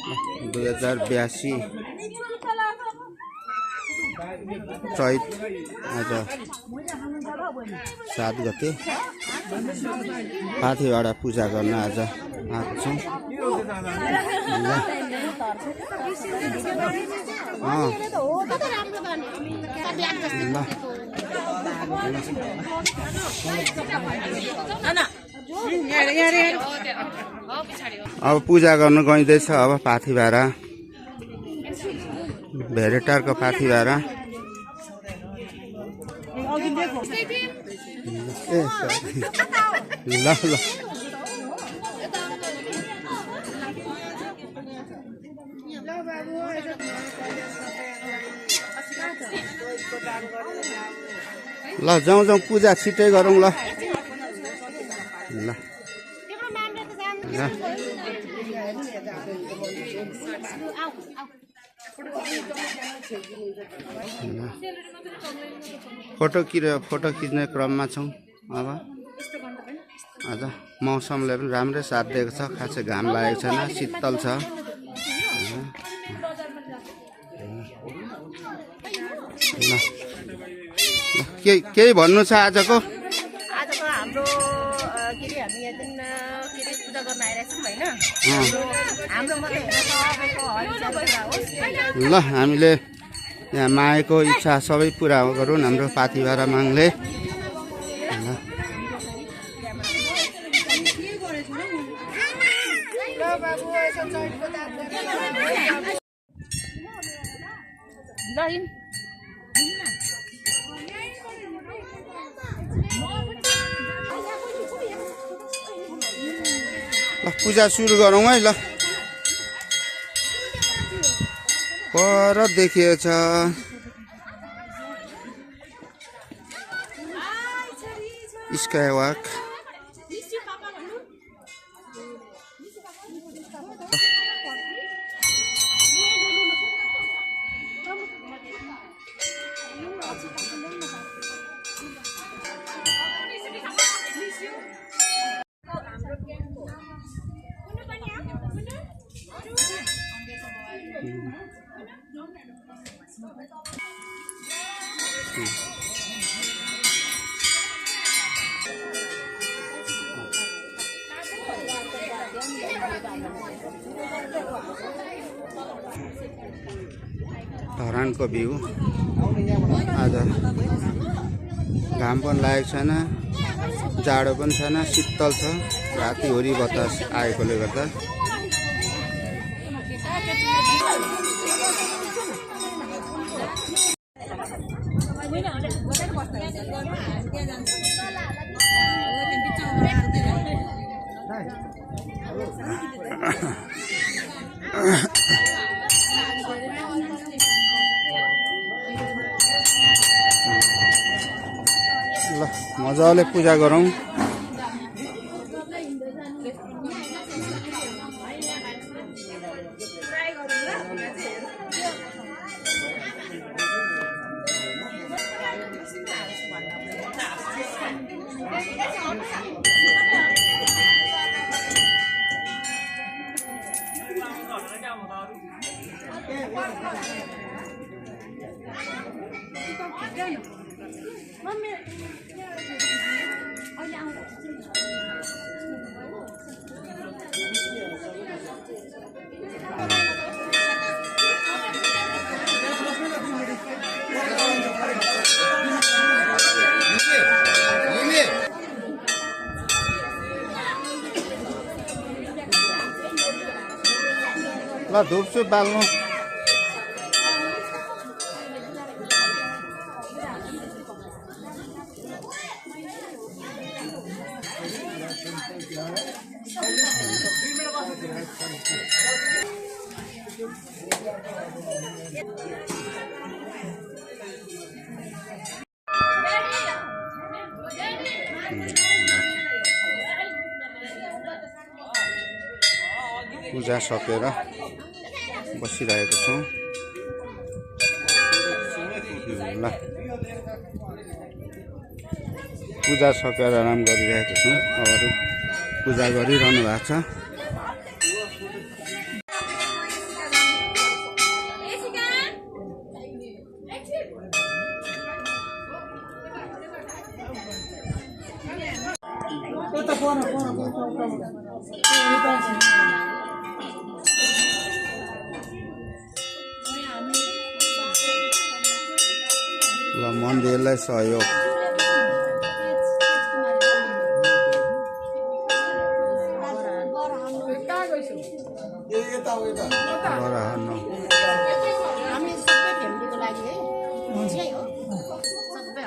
2082 चैत आज 7 गते पाथीभाडा पूजा गर्न आज आएको छौँ। अब पूजा गर्न गइँदैछ। अब पाथीभाडा भेरेटारको पाथीभाडा ल ल ल जाउँ जाउँ पूजा छिट्टै गरौँ ल ल फोटो खिच्ने क्रममा छौँ। अब आज मौसमले पनि राम्रै साथ दिएको छ। खासै घाम लागेको छैन, शीतल छ। केही भन्नु छ आजको? हाम्रो के रे हामी यहाँ पूजा गर्न आइरहेछौँ होइन। हाम्रो मात्रै होइन, ल हामीले यहाँ माएको इच्छा सबै पुरा गरौँ हाम्रो पाथीभाडा मागले। ल पूजा सुरु गरौँ है। ल पर देखिएछ स्काईवक। धरानको भ्यू आज घाम पनि लागेको छैन, जाडो पनि छैन, शीतल छ। राति होरी बतास आएकोले गर्दा ल मजाले पूजा गरौँ। ल धुपसुप बाल्नु। पूजा सकेर बसिरहेको छौँ। ल पूजा सकेर आराम गरिरहेको छौँ। अरू पूजा गरिरहनु भएको छ। ल मन्दिरलाई सहयोग हामी सबै फ्यामिलीको लागि है यही हो सबै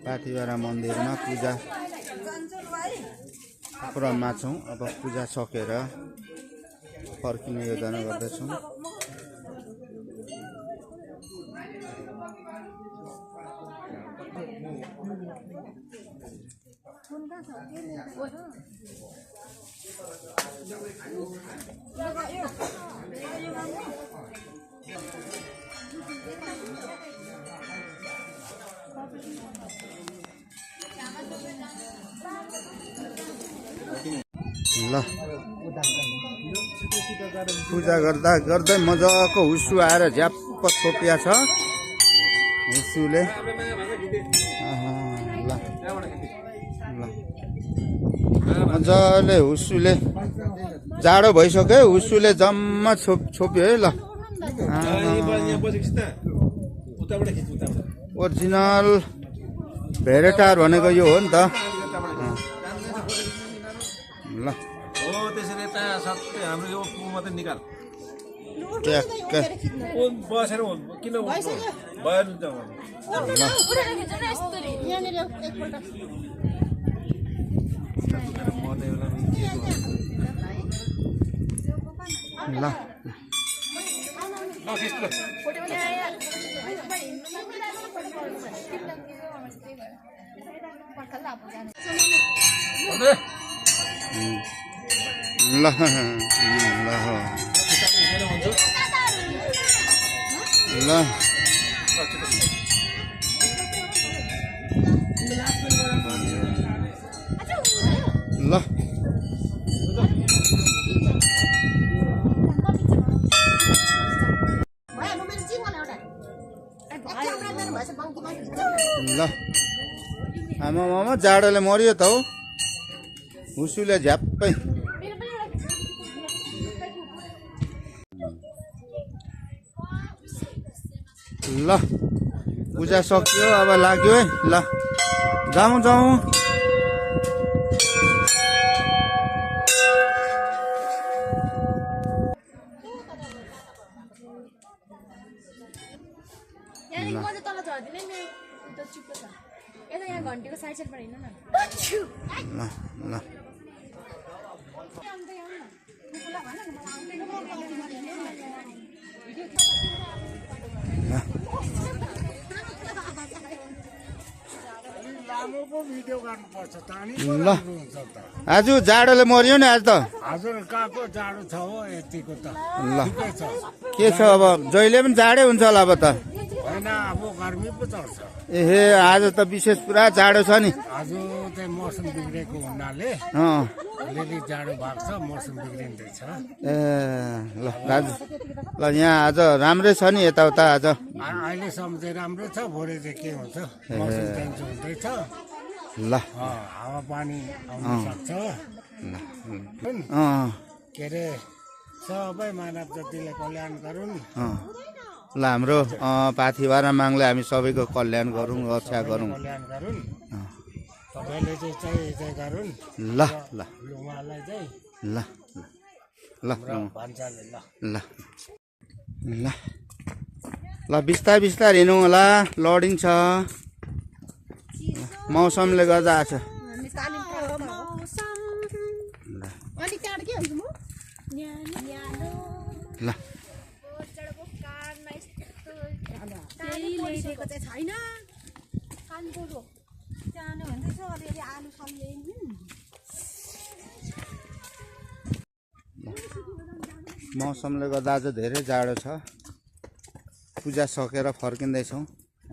पाथिभरा मन्दिरमा पूजा क्रममा छौँ। अब पूजा सकेर फर्किने योजना गर्दैछौँ। ल पूजा गर्दा गर्दै मजाको हुस्सु आएर झ्याप्प छोपिया छ हुस्सुले। ल ल मजाले हुस्सुले जाडो भइसक्यो हुस्सुले जम्मा छोप्यो है। ल ओरिजिनल भेरेटार भनेको यो हो नि त। ल हो त्यसरी यता सबै हाम्रो यो पुल मात्रै निकाल ट्याक्क बसेर किन भयो नि त ल ल ल ल ल आमा जाडोले मरियो त हौ हुस्सुले झ्याप्पै। ल पूजा सक्यो अब लाग्यो है। ल जाउँ जाउँ। ल ल ल आज जाडोले मरियो नि आज त। हजुर कहाँको जाडो छ हो यतिको त। ल के छ अब जहिले पनि जाडै हुन्छ होला अब त। होइन अब गर्मी पो चल्छ। एहे आज त विशेष पुरा जाडो छ नि। आज चाहिँ मौसम बिग्रेको हुनाले अलिअलि जाडो भएको छ मौसम बिग्रिँदैछ। ए ल दाजु ल यहाँ आज राम्रै छ नि यताउता आज। अहिलेसम्म चाहिँ राम्रो छ भोलि चाहिँ के हुन्छ मौसम चेन्ज हुँदैछ। ल हावापानी आउन सक्छ। के अरे सबै मानव जातिले कल्याण गरून्। ल हाम्रो पाथिभरा मागले हामी सबैको कल्याण गरौँ रक्षा गरौँ। कल्याण गरून् सबैले चाहिँ जय गरून्। ल ल उहाँलाई चाहिँ ल ल भान्साले ल ल ल ल बिस्तारै बिस्तारै हिँडौँ होला लडिन्छ मौसमले गर्दा आछ ल मौसमले गर्दा आज धेरै जाडो छ पूजा सकेर फर्किँदैछौँ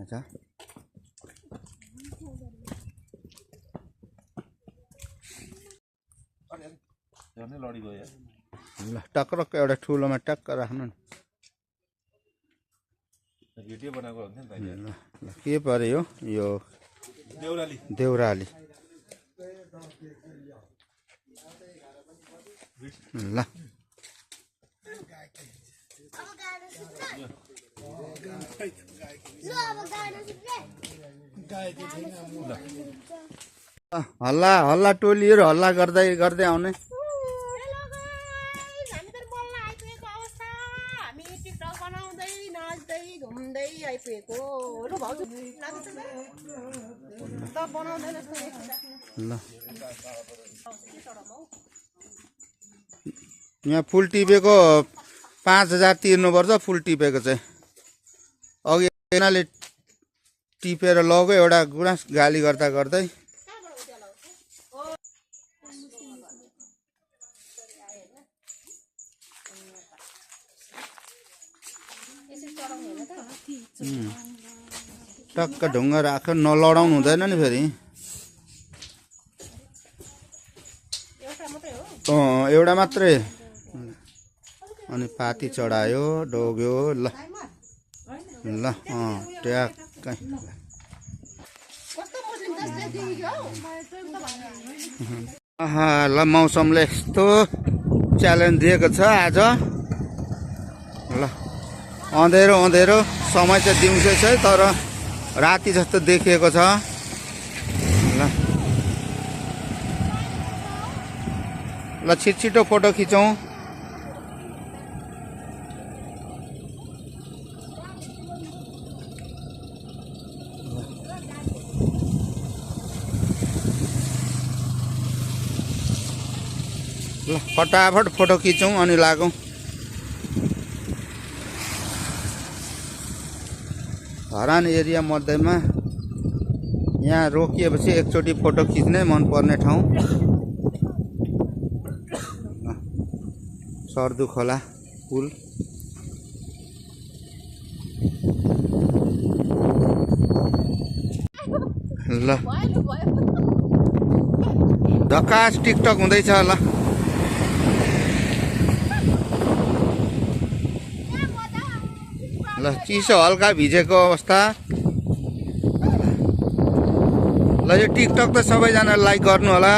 आज ल टक्रक्क एउटा ठुलोमा टक्क राख्नु ल के पर्यो यो देउराली ल हल्ला हल्ला टोलीहरू हल्ला गर्दै गर्दै आउने ल यहाँ फुल टिपेको 5000 तिर्नुपर्छ फुल टिपेको चाहिँ अघि एकजनाले टिपेर लगो एउटा गुनास गाली गर्दा गर्दै टक्क ढुङ्गा राख्यो नलडाउनु हुँदैन नि फेरि एउटा मात्रै अनि पाती चढायो डोग्यो ल ल ट्याक्कै ल मौसमले यस्तो च्यालेन्ज दिएको छ आज ल अँधेरो अँधेरो समय चाहिँ दिउँसो छ तर राति जस्तो देखिएको छ ल ल छिटो फोटो खिचौँ ल फटाफट फोटो खिचौँ अनि लागौँ धरान एरिया मध्येमा यहाँ रोकिएपछि एकचोटि फोटो खिच्नै मनपर्ने ठाउँ सर्दु खोला पुल ल धक्कास टिकटक हुँदैछ ल ल चिसो हल्का भिजेको अवस्था ल यो टिकटक त सबैजनाले लाइक गर्नु होला।